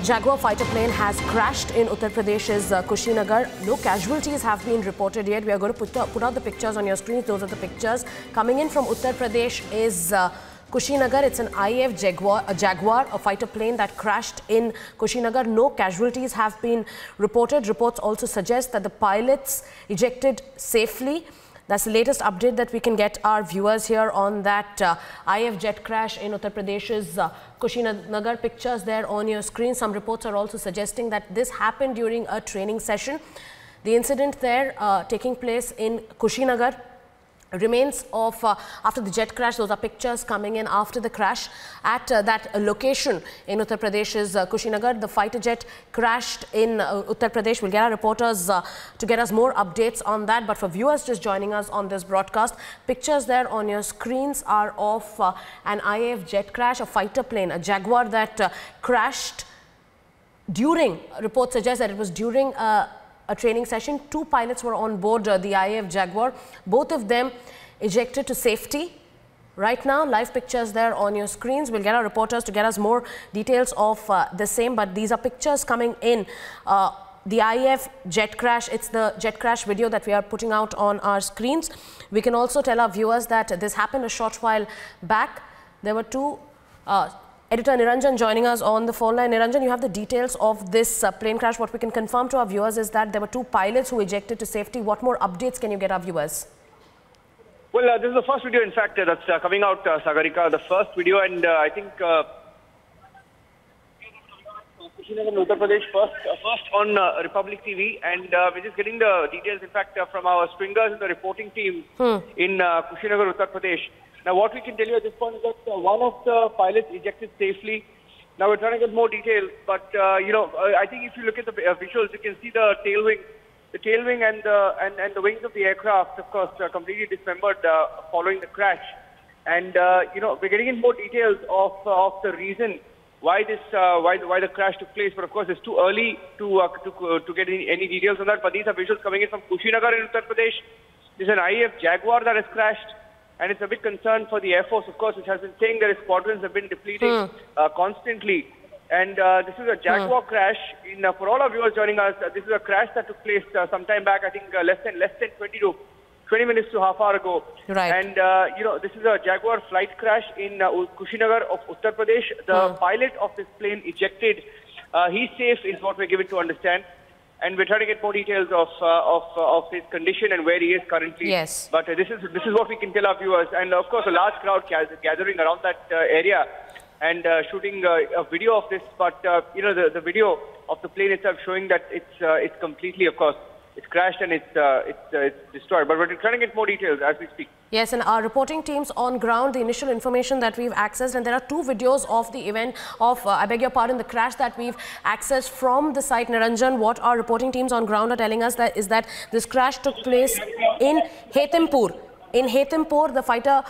Jaguar fighter plane has crashed in Uttar Pradesh's Kushinagar. No casualties have been reported yet. We are going to put out the pictures on your screens. Those are the pictures. Coming in from Uttar Pradesh is Kushinagar. It's an IAF Jaguar, a fighter plane that crashed in Kushinagar. No casualties have been reported. Reports also suggest that the pilots ejected safely. That's the latest update that we can get our viewers here on that IAF jet crash in Uttar Pradesh's Kushinagar. Pictures there on your screen. Some reports are also suggesting that this happened during a training session. The incident there taking place in Kushinagar. Remains of after the jet crash. Those are pictures coming in after the crash at that location in Uttar Pradesh's Kushinagar. The fighter jet crashed in Uttar Pradesh. We'll get our reporters to get us more updates on that. But for viewers just joining us on this broadcast, pictures there on your screens are of an IAF jet crash, a fighter plane, a Jaguar that crashed during, reports suggest that it was during a training session. Two pilots were on board the IAF Jaguar. Both of them ejected to safety. Right now, live pictures there on your screens. We'll get our reporters to get us more details of the same. But these are pictures coming in. The IAF jet crash, it's the jet crash video that we are putting out on our screens. We can also tell our viewers that this happened a short while back. There were two Editor Niranjan joining us on the phone line. Niranjan, you have the details of this plane crash. What we can confirm to our viewers is that there were two pilots who ejected to safety. What more updates can you get our viewers? Well, this is the first video, in fact, that's coming out, Sagarika. The first video, and I think Kushinagar in Uttar Pradesh first on Republic TV, and we're just getting the details, in fact, from our stringers in the reporting team in Kushinagar, Uttar Pradesh. Now, what we can tell you at this point is that one of the pilots ejected safely. Now, we're trying to get more details, but, I think if you look at the visuals, you can see the tail wing. The tail wing and the wings of the aircraft, of course, completely dismembered following the crash. And, we're getting in more details of the reason why the crash took place. But, of course, it's too early to get any details on that. But these are visuals coming in from Kushinagar in Uttar Pradesh. This is an IAF Jaguar that has crashed. And it's a big concern for the Air Force, of course, which has been saying that its squadrons have been depleting constantly. And this is a Jaguar crash. For all our viewers joining us, this is a crash that took place sometime back, I think less than 20 minutes to half hour ago. Right. And, this is a Jaguar flight crash in Kushinagar of Uttar Pradesh. The pilot of this plane ejected. He's safe is what we're given to understand. And we're trying to get more details of his condition and where he is currently. Yes. But this is what we can tell our viewers. And of course, a large crowd gathering around that area and shooting a video of this. But the video of the plane itself showing that it's completely, of course, it's crashed and it's destroyed. But we're trying to get more details as we speak. Yes, and our reporting teams on ground, the initial information that we've accessed, and there are two videos of the event of, I beg your pardon, the crash that we've accessed from the site. Niranjan, what our reporting teams on ground are telling us is that this crash took place in Hetimpur. In Hetimpur, the fighter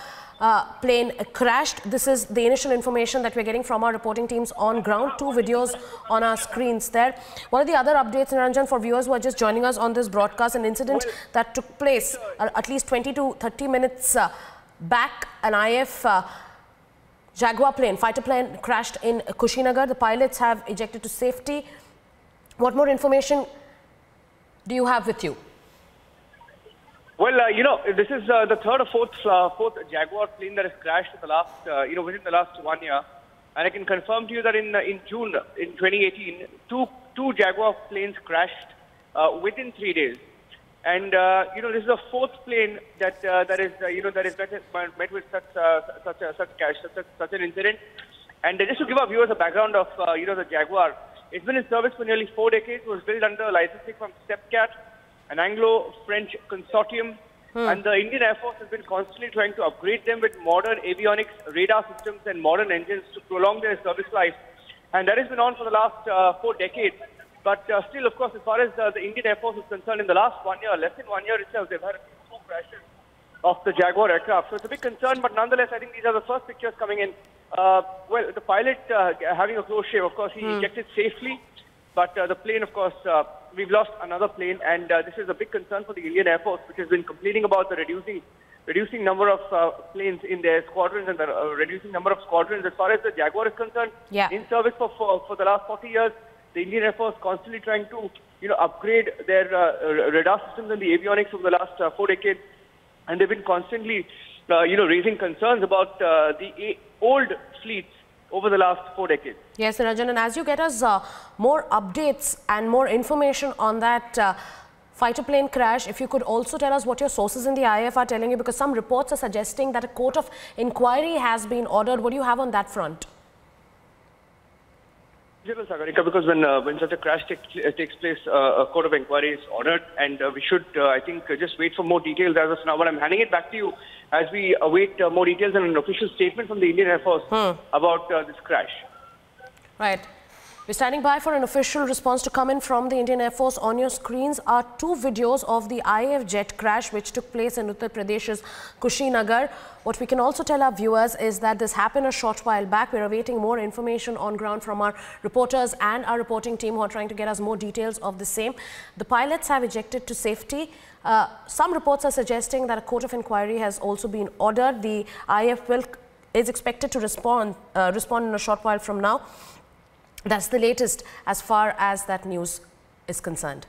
plane crashed. This is the initial information that we're getting from our reporting teams on ground. Two videos on our screens there. What are the other updates, Niranjan, for viewers who are just joining us on this broadcast? An incident that took place at least 20 to 30 minutes back. An IAF Jaguar plane, fighter plane, crashed in Kushinagar. The pilots have ejected to safety. What more information do you have with you? Well, this is the third or fourth Jaguar plane that has crashed in the last, within the last 1 year. And I can confirm to you that in June in 2018, two Jaguar planes crashed within 3 days. And this is the fourth plane that is met with such an incident. And just to give our viewers a background of the Jaguar, it's been in service for nearly 4 decades. It was built under licensing from SEPCAT, an Anglo-French consortium, and the Indian Air Force has been constantly trying to upgrade them with modern avionics, radar systems and modern engines to prolong their service life. And that has been on for the last 4 decades. But still, of course, as far as the Indian Air Force is concerned, in the last 1 year, less than 1 year itself, they've had 2 crashes of the Jaguar aircraft. So it's a big concern, but nonetheless, I think these are the first pictures coming in. Well, the pilot having a close shave, of course, he ejected safely. But the plane, of course, we've lost another plane, and this is a big concern for the Indian Air Force, which has been complaining about the reducing reducing number of planes in their squadrons and reducing number of squadrons. As far as the Jaguar is concerned, in service for the last 40 years, the Indian Air Force constantly trying to upgrade their radar systems and the avionics over the last 4 decades, and they've been constantly raising concerns about the old fleets over the last 4 decades. Yes, Rajan, and as you get us more updates and more information on that fighter plane crash, if you could also tell us what your sources in the IAF are telling you, because some reports are suggesting that a court of inquiry has been ordered. What do you have on that front? Because when such a crash takes place, a court of inquiry is ordered, and we should, I think, just wait for more details as of now. But I'm handing it back to you as we await more details and an official statement from the Indian Air Force about this crash. Right. We're standing by for an official response to come in from the Indian Air Force. On your screens are 2 videos of the IAF jet crash which took place in Uttar Pradesh's Kushinagar. What we can also tell our viewers is that this happened a short while back. We're awaiting more information on ground from our reporters and our reporting team who are trying to get us more details of the same. The pilots have ejected to safety. Some reports are suggesting that a court of inquiry has also been ordered. The IAF is expected to respond in a short while from now. That's the latest as far as that news is concerned.